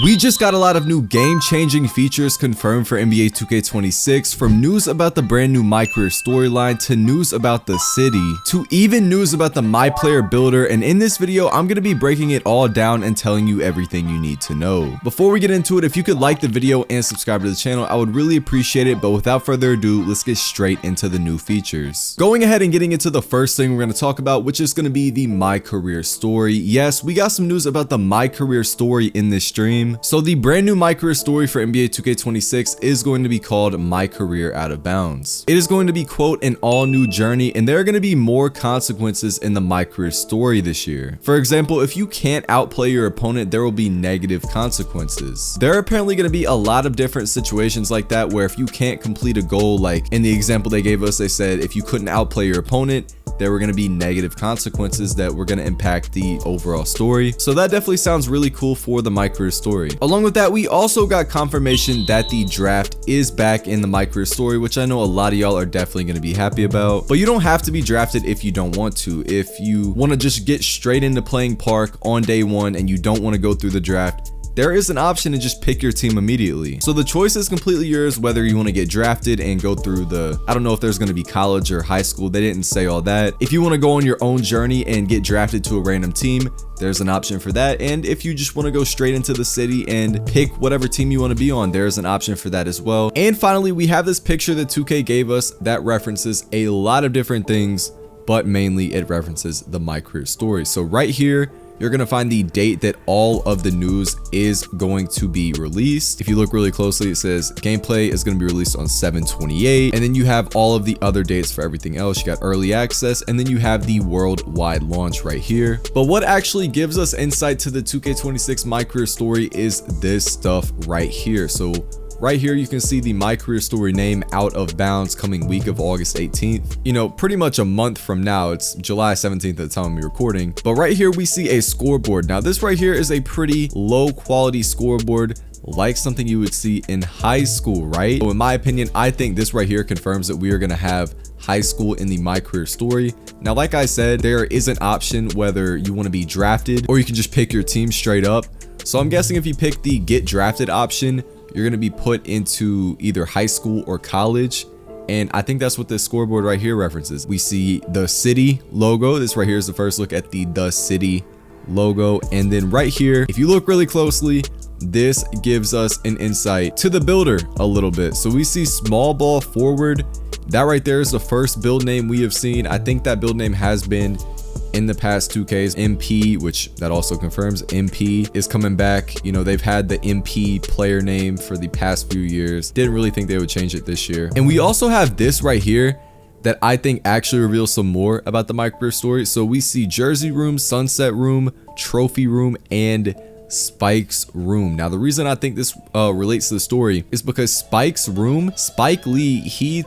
We just got a lot of new game-changing features confirmed for NBA 2K26, from news about the brand new MyCareer Storyline to news about the city to even news about the MyPLAYER Builder, and in this video I'm going to be breaking it all down and telling you everything you need to know. Before we get into it, if you could like the video and subscribe to the channel, I would really appreciate it, but without further ado, let's get straight into the new features. Going ahead and getting into the first thing we're going to talk about, which is going to be the MyCareer Story. Yes, we got some news about the MyCareer Story in this stream. So the brand new MyCareer Story for NBA 2K26 is going to be called My Career Out of Bounds. It is going to be, quote, an all new journey, and there are going to be more consequences in the MyCareer Story this year. For example, if you can't outplay your opponent, there will be negative consequences. There are apparently going to be a lot of different situations like that, where if you can't complete a goal, like in the example they gave us, they said if you couldn't outplay your opponent, there were going to be negative consequences that were going to impact the overall story. So that definitely sounds really cool for the MyCareer Story. Along with that, we also got confirmation that the draft is back in the MyCareer Story, which I know a lot of y'all are definitely going to be happy about. But you don't have to be drafted if you don't want to. If you want to just get straight into playing Park on day one and you don't want to go through the draft, there is an option to just pick your team immediately. So the choice is completely yours, whether you want to get drafted and go through the, I don't know if there's going to be college or high school. They didn't say all that. If you want to go on your own journey and get drafted to a random team, there's an option for that. And if you just want to go straight into the city and pick whatever team you want to be on, there's an option for that as well. And finally, we have this picture that 2K gave us that references a lot of different things, but mainly it references the MyCareer Story. So right here, you're going to find the date that all of the news is going to be released. If you look really closely, it says gameplay is going to be released on 7/28. And then you have all of the other dates for everything else. You got early access, and then you have the worldwide launch right here. But what actually gives us insight to the 2K26 MyCareer Story is this stuff right here. So right here, you can see the MyCareer Story name, Out of Bounds, coming week of August 18th. You know, pretty much a month from now. It's July 17th at the time of me recording. But right here, we see a scoreboard. Now, this right here is a pretty low quality scoreboard, like something you would see in high school, right? So in my opinion, I think this right here confirms that we are going to have high school in the MyCareer Story. Now, like I said, there is an option whether you want to be drafted or you can just pick your team straight up. So I'm guessing if you pick the get drafted option, you're going to be put into either high school or college. And I think that's what this scoreboard right here references. We see the city logo. This right here is the first look at the city logo. And then right here, if you look really closely, this gives us an insight to the builder a little bit. So we see small ball forward. That right there is the first build name we have seen. I think that build name has been in the past 2Ks. MP, which that also confirms MP is coming back. You know, they've had the MP player name for the past few years. Didn't really think they would change it this year. And we also have this right here that I think actually reveals some more about the MyCareer Story. So we see Jersey Room, Sunset Room, Trophy Room, and Spike's Room. Now, the reason I think this relates to the story is because Spike's Room, Spike Lee, he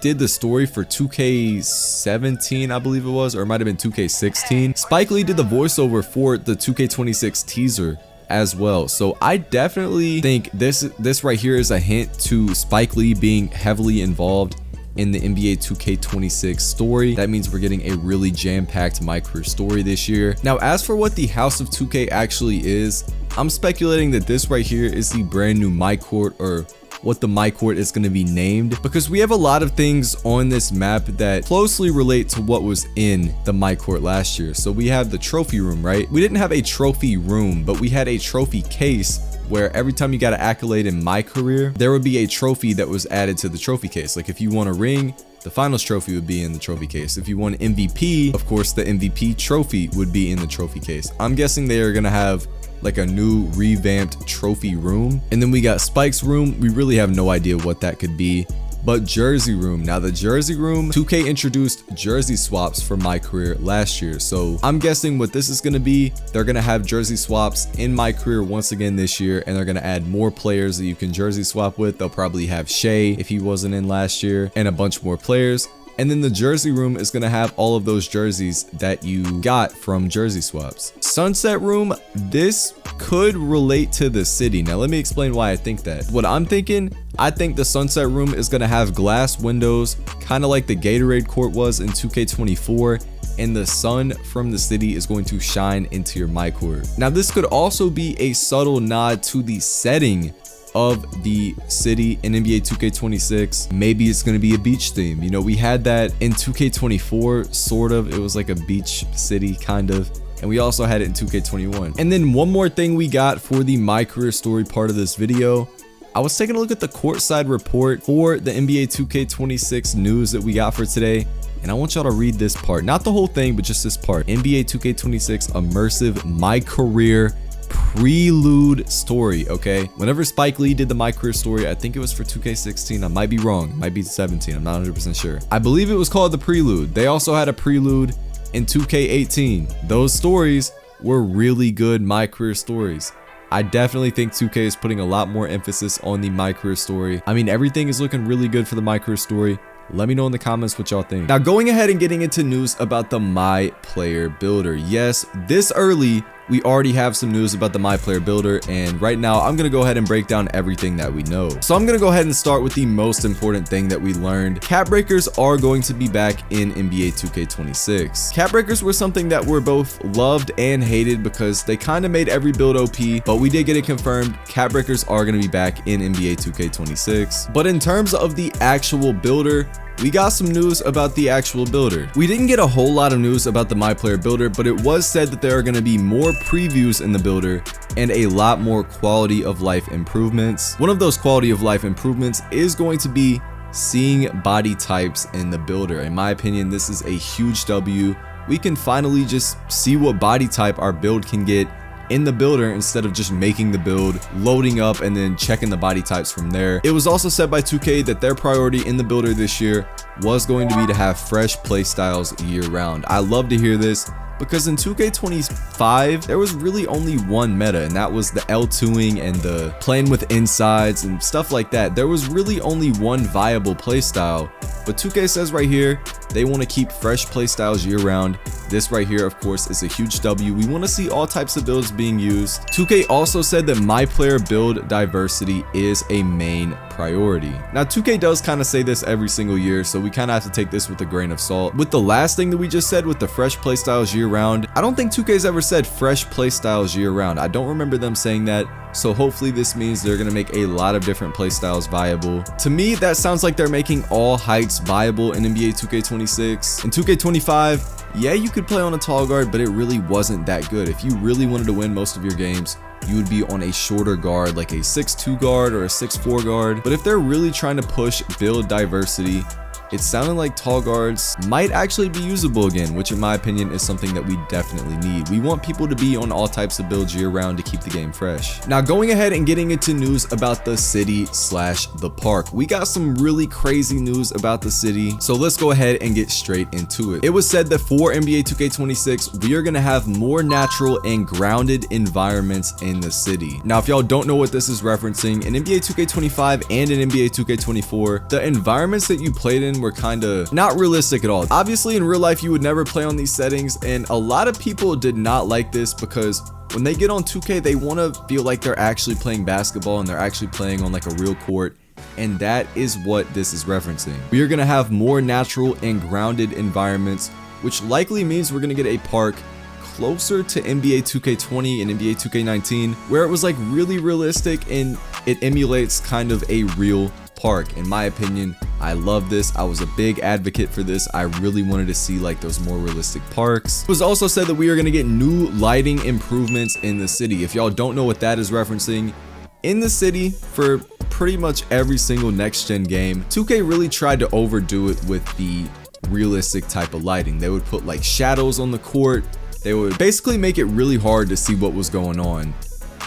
did the story for 2K17, I believe it was, or it might have been 2K16. Spike Lee did the voiceover for the 2K26 teaser as well. So I definitely think this right here is a hint to Spike Lee being heavily involved in the NBA 2K26 story. That means we're getting a really jam-packed MyCareer Story this year. Now, as for what the House of 2K actually is, I'm speculating that this right here is the brand new MyCourt, or what the MyCourt is going to be named, because we have a lot of things on this map that closely relate to what was in the MyCourt last year. So we have the trophy room, right? We didn't have a trophy room, but we had a trophy case where every time you got an accolade in MyCareer, there would be a trophy that was added to the trophy case. Like if you won a ring, the finals trophy would be in the trophy case. If you won MVP, of course, the MVP trophy would be in the trophy case. I'm guessing they are going to have like a new revamped trophy room. And then we got Spike's Room. We really have no idea what that could be. But Jersey Room. Now, the Jersey Room, 2K introduced jersey swaps for MyCareer last year. So I'm guessing what this is going to be, they're going to have jersey swaps in MyCareer once again this year, and they're going to add more players that you can jersey swap with. They'll probably have Shea if he wasn't in last year, and a bunch more players. And then the Jersey Room is going to have all of those jerseys that you got from jersey swaps. Sunset Room, this could relate to the city. Now, let me explain why I think that. What I'm thinking, I think the Sunset Room is going to have glass windows, kind of like the Gatorade Court was in 2K24. and the sun from the city is going to shine into your MyCourt. Now, this could also be a subtle nod to the setting of the city in NBA 2K26. Maybe it's going to be a beach theme. You know, we had that in 2K24, sort of. It was like a beach city, kind of. And we also had it in 2K21. And then one more thing we got for the MyCareer Story part of this video. I was taking a look at the courtside report for the NBA 2K26 news that we got for today. And I want y'all to read this part. Not the whole thing, but just this part. NBA 2K26 immersive MyCareer prelude story. Okay, whenever Spike Lee did the MyCareer Story, I think it was for 2K16. I might be wrong, it might be 17, I'm not 100% sure. I believe it was called the prelude. They also had a prelude in 2K18. Those stories were really good MyCareer stories. I definitely think 2K is putting a lot more emphasis on the MyCareer Story. I mean, everything is looking really good for the MyCareer Story. Let me know in the comments what y'all think. Now, going ahead and getting into news about the MyPLAYER Builder. Yes, this early, we already have some news about the MyPLAYER Builder, and right now I'm going to go ahead and break down everything that we know. So I'm going to go ahead and start with the most important thing that we learned. Cap breakers are going to be back in NBA 2K26. Cap breakers were something that were both loved and hated because they kind of made every build OP, but we did get it confirmed. Cap breakers are going to be back in NBA 2K26. But in terms of the actual builder, we got some news about the actual builder. We didn't get a whole lot of news about the MyPLAYER Builder, but it was said that there are going to be more previews in the builder and a lot more quality of life improvements. One of those quality of life improvements is going to be seeing body types in the builder. In my opinion, this is a huge W. We can finally just see what body type our build can get in the builder instead of just making the build, loading up, and then checking the body types from there. It was also said by 2K that their priority in the builder this year was going to be to have fresh playstyles year round. I love to hear this because in 2K25 there was really only one meta, and that was the L2ing and the playing with insides and stuff like that. There was really only one viable playstyle, but 2K says right here they want to keep fresh playstyles year round. This right here, of course, is a huge W. We want to see all types of builds being used. 2K also said that MyPLAYER build diversity is a main priority. Now, 2K does kind of say this every single year, so we kind of have to take this with a grain of salt. With the last thing that we just said with the fresh playstyles year round, I don't think 2K's ever said fresh playstyles year round. I don't remember them saying that. So hopefully this means they're going to make a lot of different playstyles viable. To me, that sounds like they're making all heights viable in NBA 2K26. In 2K25, yeah, you could play on a tall guard, but it really wasn't that good. If you really wanted to win most of your games, you would be on a shorter guard, like a 6'2 guard or a 6'4 guard. But if they're really trying to push build diversity, it sounded like tall guards might actually be usable again, which in my opinion is something that we definitely need. We want people to be on all types of builds year round to keep the game fresh. Now, going ahead and getting into news about the city slash the park. We got some really crazy news about the city, so let's go ahead and get straight into it. It was said that for NBA 2K26, we are going to have more natural and grounded environments in the city. Now, if y'all don't know what this is referencing, in NBA 2K25 and in NBA 2K24, the environments that you played in were kind of not realistic at all. Obviously, in real life, you would never play on these settings, and a lot of people did not like this because when they get on 2K, they want to feel like they're actually playing basketball and they're actually playing on like a real court. And that is what this is referencing. We are going to have more natural and grounded environments, which likely means we're going to get a park closer to NBA 2K20 and NBA 2K19, where it was like really realistic and it emulates kind of a real park. In my opinion, I love this. I was a big advocate for this. I really wanted to see like those more realistic parks. It was also said that we are going to get new lighting improvements in the city. If y'all don't know what that is referencing, in the city for pretty much every single next gen game, 2K really tried to overdo it with the realistic type of lighting. They would put like shadows on the court. They would basically make it really hard to see what was going on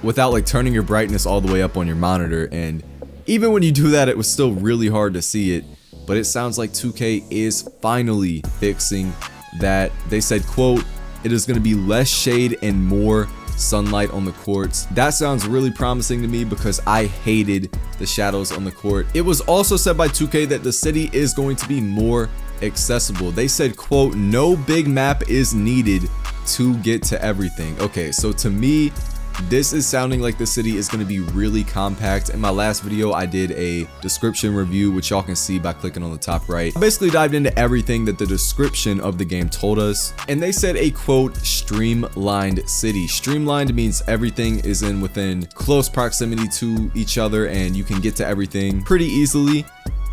without like turning your brightness all the way up on your monitor. And even when you do that, it was still really hard to see it. But it sounds like 2K is finally fixing that. They said, quote, "It is going to be less shade and more sunlight on the courts." That sounds really promising to me because I hated the shadows on the court. It was also said by 2K that the city is going to be more accessible. They said, quote, "No big map is needed to get to everything." Okay, so to me, this is sounding like the city is going to be really compact. In my last video, I did a description review, which y'all can see by clicking on the top right. I basically dived into everything that the description of the game told us, and they said a quote, streamlined city. Streamlined means everything is within close proximity to each other, and you can get to everything pretty easily.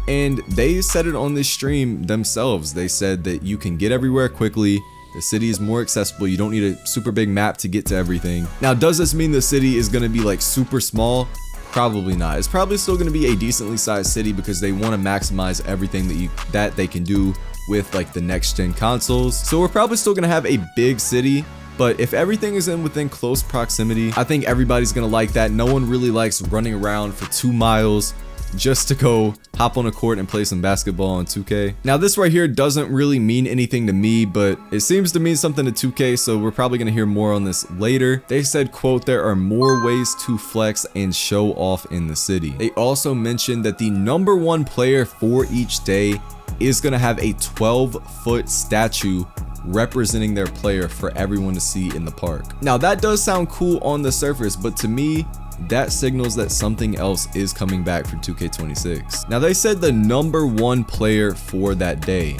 And they said it on this stream themselves. They said that you can get everywhere quickly. The city is more accessible. You don't need a super big map to get to everything. Now, does this mean the city is going to be like super small? Probably not. It's probably still going to be a decently sized city because they want to maximize everything that they can do with like the next gen consoles. So we're probably still going to have a big city, but if everything is within close proximity, I think everybody's going to like that. No one really likes running around for 2 miles just to go hop on a court and play some basketball on 2K. Now this right here doesn't really mean anything to me, but it seems to mean something to 2K, so we're probably going to hear more on this later. They said, quote, there are more ways to flex and show off in the city. They also mentioned that the #1 player for each day is going to have a 12-foot statue representing their player for everyone to see in the park. Now that does sound cool on the surface, but to me, that signals that something else is coming back for 2K26. Now they said the #1 player for that day.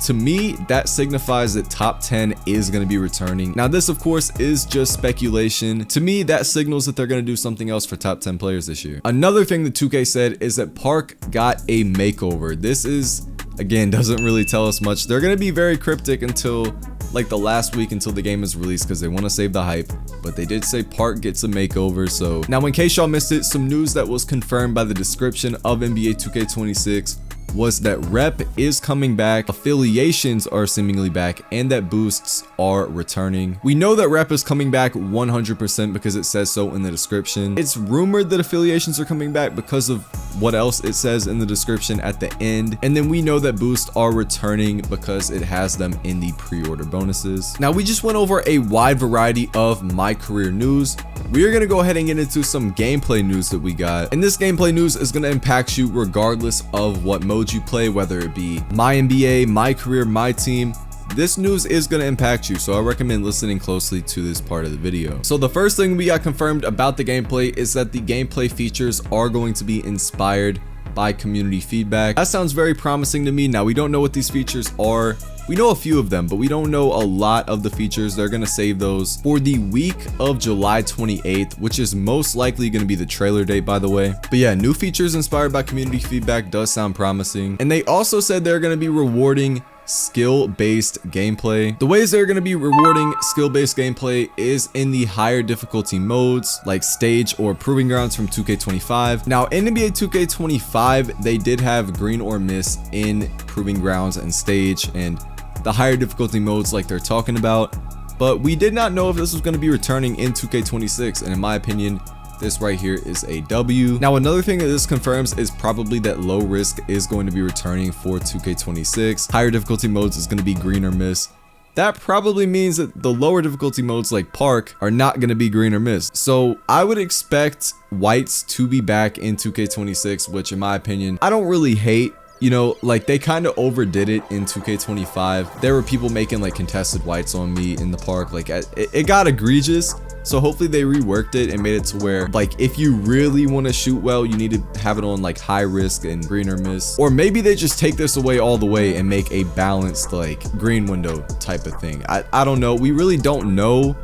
To me, that signifies that top 10 is going to be returning. Now this of course is just speculation. To me, that signals that they're going to do something else for top 10 players this year. Another thing that 2K said is that Park got a makeover. This is, again, doesn't really tell us much. They're going to be very cryptic until like the last week until the game is released because they want to save the hype, but they did say Park gets a makeover. So now, in case y'all missed it, some news that was confirmed by the description of NBA 2K26 was that rep is coming back, affiliations are seemingly back, and that boosts are returning. We know that rep is coming back 100% because it says so in the description. It's rumored that affiliations are coming back because of what else it says in the description at the end, and then we know that boosts are returning because it has them in the pre-order bonuses. Now we just went over a wide variety of MyCareer news. We are going to go ahead and get into some gameplay news that we got, and this gameplay news is going to impact you regardless of what mode you play, whether it be MyNBA, MyCareer, MyTEAM. This news is going to impact you, so I recommend listening closely to this part of the video. So the first thing we got confirmed about the gameplay is that the gameplay features are going to be inspired by community feedback. That sounds very promising to me. Now we don't know what these features are. We know a few of them, but we don't know a lot of the features. They're going to save those for the week of July 28th, which is most likely going to be the trailer date, by the way. But yeah, new features inspired by community feedback does sound promising. And they also said they're going to be rewarding skill-based gameplay. The ways they're going to be rewarding skill-based gameplay is in the higher difficulty modes like stage or proving grounds from 2K25. Now in NBA 2K25, they did have green or miss in proving grounds and stage and the higher difficulty modes like they're talking about, but we did not know if this was going to be returning in 2K26, and in my opinion, this right here is a W. Now another thing that this confirms is probably that low risk is going to be returning for 2K26. Higher difficulty modes is going to be green or miss. That probably means that the lower difficulty modes like Park are not going to be green or miss. So I would expect whites to be back in 2K26, which in my opinion, I don't really hate. You know, like they kind of overdid it in 2K25. There were people making like contested whites on me in the park. Like it got egregious. So hopefully they reworked it and made it to where like if you really want to shoot well, you need to have it on like high risk and green or miss. Or maybe they just take this away all the way and make a balanced like green window type of thing. I don't know. We really don't know.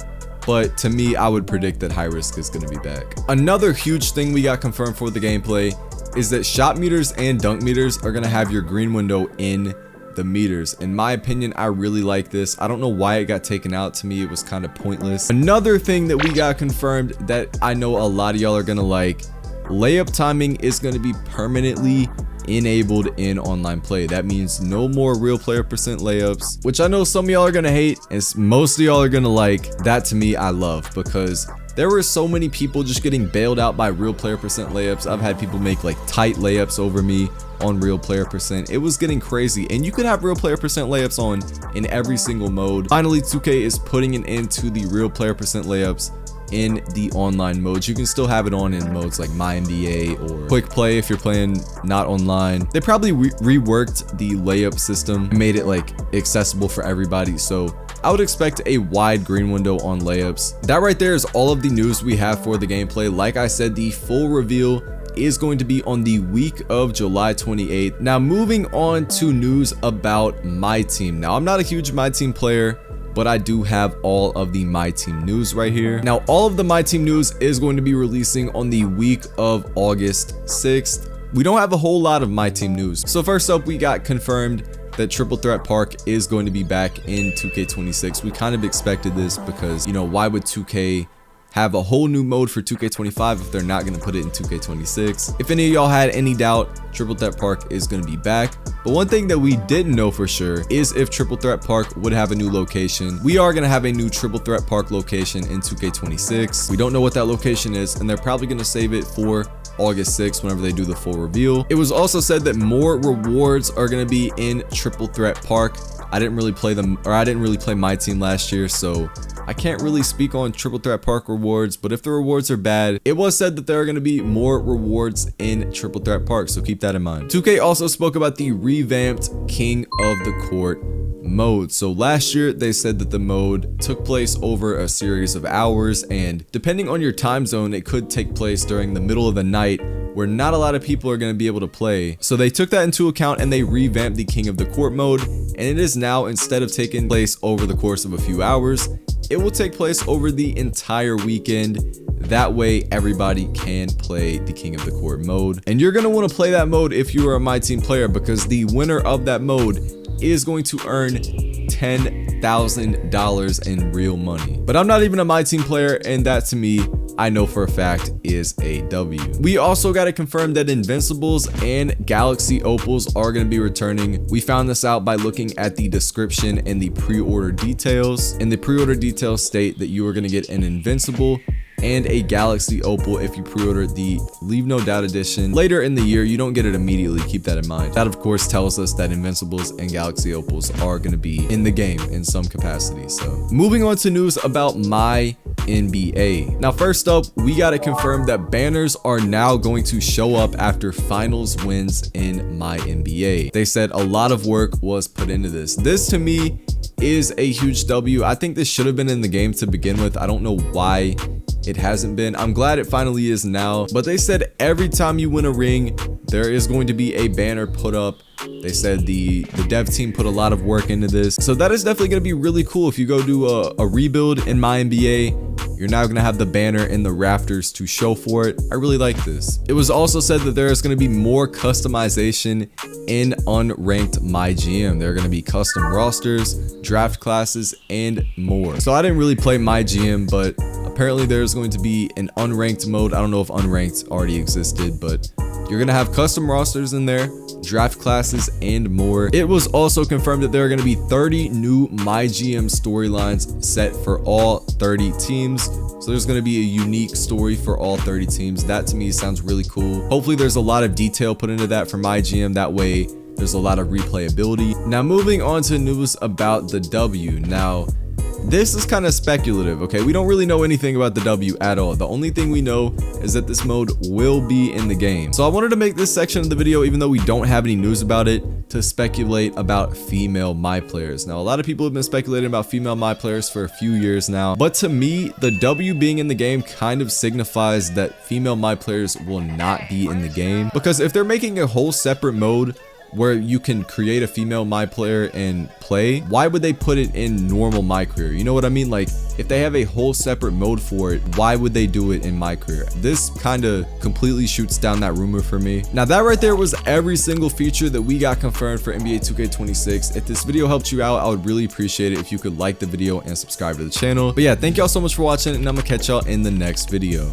But to me, I would predict that high risk is going to be back. Another huge thing we got confirmed for the gameplay is that shot meters and dunk meters are going to have your green window in the meters. In my opinion, I really like this. I don't know why it got taken out. To me, it was kind of pointless. Another thing that we got confirmed that I know a lot of y'all are going to like, layup timing is going to be permanently enabled in online play. That means no more real player percent layups, which I know some of y'all are going to hate and most of y'all are going to like. That to me, I love, because there were so many people just getting bailed out by real player percent layups. I've had people make like tight layups over me on real player percent. It was getting crazy, and you could have real player percent layups on in every single mode. Finally, 2K is putting an end to the real player percent layups in the online modes. You can still have it on in modes like MyNBA or quick play if you're playing not online. They probably reworked the layup system and made it like accessible for everybody, so I would expect a wide green window on layups. That right there is all of the news we have for the gameplay. Like I said, the full reveal is going to be on the week of July 28th. Now moving on to news about MyTEAM. Now I'm not a huge MyTEAM player, but I do have all of the MyTEAM news right here. Now all of the MyTEAM news is going to be releasing on the week of August 6th. We don't have a whole lot of MyTEAM news. So first up, we got confirmed that Triple Threat Park is going to be back in 2K26. We kind of expected this because, you know, why would 2K have a whole new mode for 2K25 if they're not going to put it in 2K26? If any of y'all had any doubt, Triple Threat Park is going to be back. But one thing that we didn't know for sure is if Triple Threat Park would have a new location. We are going to have a new Triple Threat Park location in 2K26. We don't know what that location is, and they're probably going to save it for August 6th whenever they do the full reveal. It was also said that more rewards are going to be in Triple Threat Park. I didn't really play them, or I didn't really play MyTEAM last year, so I can't really speak on Triple Threat Park rewards, but if the rewards are bad, it was said that there are going to be more rewards in Triple Threat Park, so keep that in mind. 2K also spoke about the revamped King of the Court mode. So last year they said that the mode took place over a series of hours, and depending on your time zone, it could take place during the middle of the night where not a lot of people are going to be able to play. So they took that into account and they revamped the King of the Court mode, and it is now, instead of taking place over the course of a few hours, it will take place over the entire weekend. That way everybody can play the King of the Court mode, and you're going to want to play that mode if you are a MyTEAM player, because the winner of that mode is going to earn $10,000 in real money. But I'm not even a MyTEAM player, and that to me, I know for a fact, is a W. We also got to confirm that Invincibles and Galaxy Opals are going to be returning. We found this out by looking at the description and the pre-order details. And the pre-order details state that you are going to get an Invincible and a Galaxy Opal if you pre-order the Leave No Doubt edition later in the year. You don't get it immediately, keep that in mind. That of course tells us that Invincibles and Galaxy Opals are going to be in the game in some capacity. So moving on to news about MyNBA. Now first up, we got to confirm that banners are now going to show up after finals wins in MyNBA. They said a lot of work was put into this. This to me is a huge W. I think this should have been in the game to begin with. I don't know why it hasn't been. I'm glad it finally is now, but they said every time you win a ring, there is going to be a banner put up. They said the dev team put a lot of work into this, so that is definitely going to be really cool. If you go do a rebuild in MyNBA, you're now going to have the banner in the rafters to show for it. I really like this. It was also said that there is going to be more customization in unranked MyGM. There are going to be custom rosters, draft classes, and more. So I didn't really play MyGM, but apparently there's going to be an unranked mode. I don't know if unranked already existed, but you're going to have custom rosters in there, draft classes, and more. It was also confirmed that there are going to be 30 new MyGM storylines set for all 30 teams. So there's going to be a unique story for all 30 teams. That to me sounds really cool. Hopefully there's a lot of detail put into that for MyGM. That way there's a lot of replayability. Now moving on to news about the W. Now this is kind of speculative, okay? We don't really know anything about the W at all. The only thing we know is that this mode will be in the game. So I wanted to make this section of the video, even though we don't have any news about it, to speculate about female MyPLAYERs. Now, a lot of people have been speculating about female MyPLAYERs for a few years now, but to me, the W being in the game kind of signifies that female MyPLAYERs will not be in the game, because if they're making a whole separate mode where you can create a female MyPLAYER and play, why would they put it in normal MyCareer? You know what I mean? Like, if they have a whole separate mode for it, why would they do it in MyCareer? This kind of completely shoots down that rumor for me. Now that right there was every single feature that we got confirmed for NBA 2K26. If this video helped you out, I would really appreciate it if you could like the video and subscribe to the channel. But yeah, thank y'all so much for watching, and I'm gonna catch y'all in the next video.